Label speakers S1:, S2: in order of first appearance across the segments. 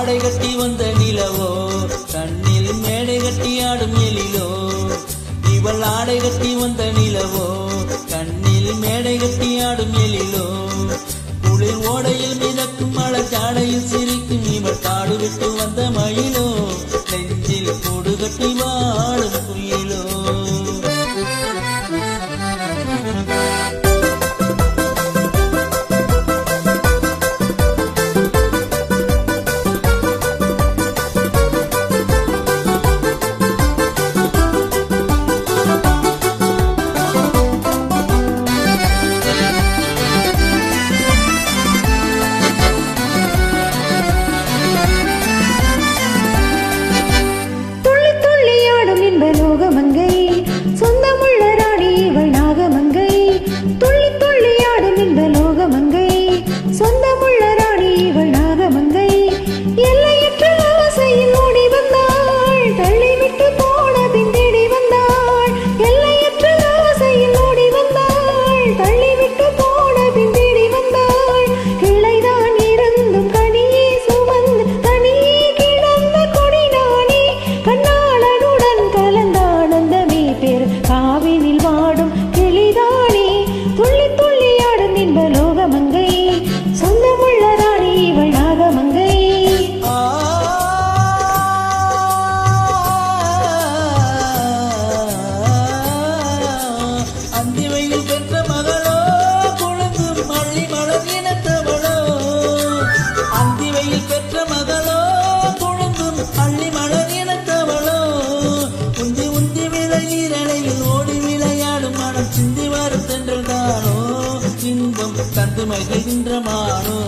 S1: ஆடை கட்டி வந்த நிலவோ கண்ணில் மேடை கட்டி ஆடும் எழிலோ. இவள் ஆடை கட்டி வந்த நிலவோ கண்ணில் மேடை கட்டி ஆடும் எழிலோ. குளிர் ஓடையில் மிதக்கும் மழச்சாடையில் சிரிக்கும் இவள் காடு விட்டு வந்த மயிலோ. நெஞ்சில் கூடு கட்டி வாழும் குயிலோ.
S2: லோகமங்கை சொந்தமுள்ள ராணி இவள் நாகமங்கை. துள்ளி துள்ளியாடும் இந்த லோகமங்கை சொந்தமுள்ள ராணி இவள் நாகமங்கை. எல்லையற்ற ஆசையில் ஓடி வந்தாள் தள்ளிவிட்டு போன பின்னேடி வந்தாள். எல்லையற்ற ஆசையில் ஓடி வந்தாள் தள்ளிவிட்டு போன பின்னேடி வந்தாள். கிளைதான் இருந்தும் கனியே சுமந்து தனியே கிடந்த கொடி நானே. கண்ணாளனுடன் கலந்தானந்தமே பெரு காவினில் வாடும் கிளிதானே. துள்ளி துள்ளியாடும் இன்ப லோகமங்கை சொந்தமுள்ள ராணி இவள் நாகமங்கை.
S1: அந்திவையில் பெற்ற மகளோ குழந்தும் பள்ளி மலர் இனத்தவளோ. அந்திவையில் பெற்ற மகளோ குழந்தும் பள்ளி மலர் இனத்தவளோ. உந்தி உந்தி விளையிரலையில் ஓடி விளையாடும் மனம் சிந்தி வரும் தென்றல் தானோ. இன்பம் தந்து மகிழ்கின்ற மானோ.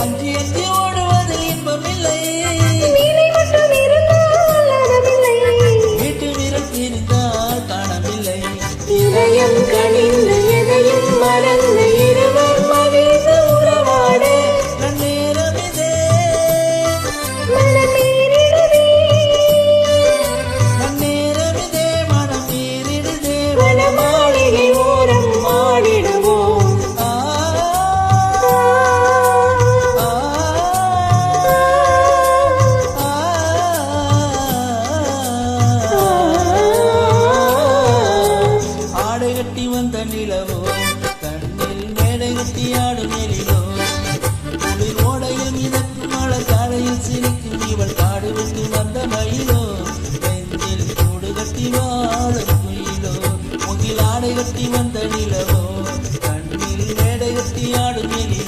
S1: அஞ்சி அஞ்சி ஓடுவதில் இன்பமில்லை. வீட்டு வீரல் பிரிந்தால் காணவில்லை.
S2: இதயம் கனிந்து எதையும் மறந்து இருவர் மகிழ்ந்து உறவாட
S1: நன்னேரமிதே
S2: மனம் மீறிடுதே.
S1: நன்னேரமிதே மனம் மீறிடுதே.
S2: வனமாளிகை ஓரம் ஆடிடுவோம்.
S1: ஆ ஆ ஆடை கட்டி வந்த நிலவோ கண்ணில் மேடை கட்டி ஆடும் எழிலோ. குளிர் ஓடையில் மிதக்கும் மழச்சாலையில் சிரிக்கும் இவள் காடு விட்டு வந்த மயிலோ. நெஞ்சில் கூடு கட்டி வாழும் குயிலோ. முகில் ஆடை கட்டி வந்த நிலவோ கண்ணில் மேடை கட்டி ஆடும் எழிலோ.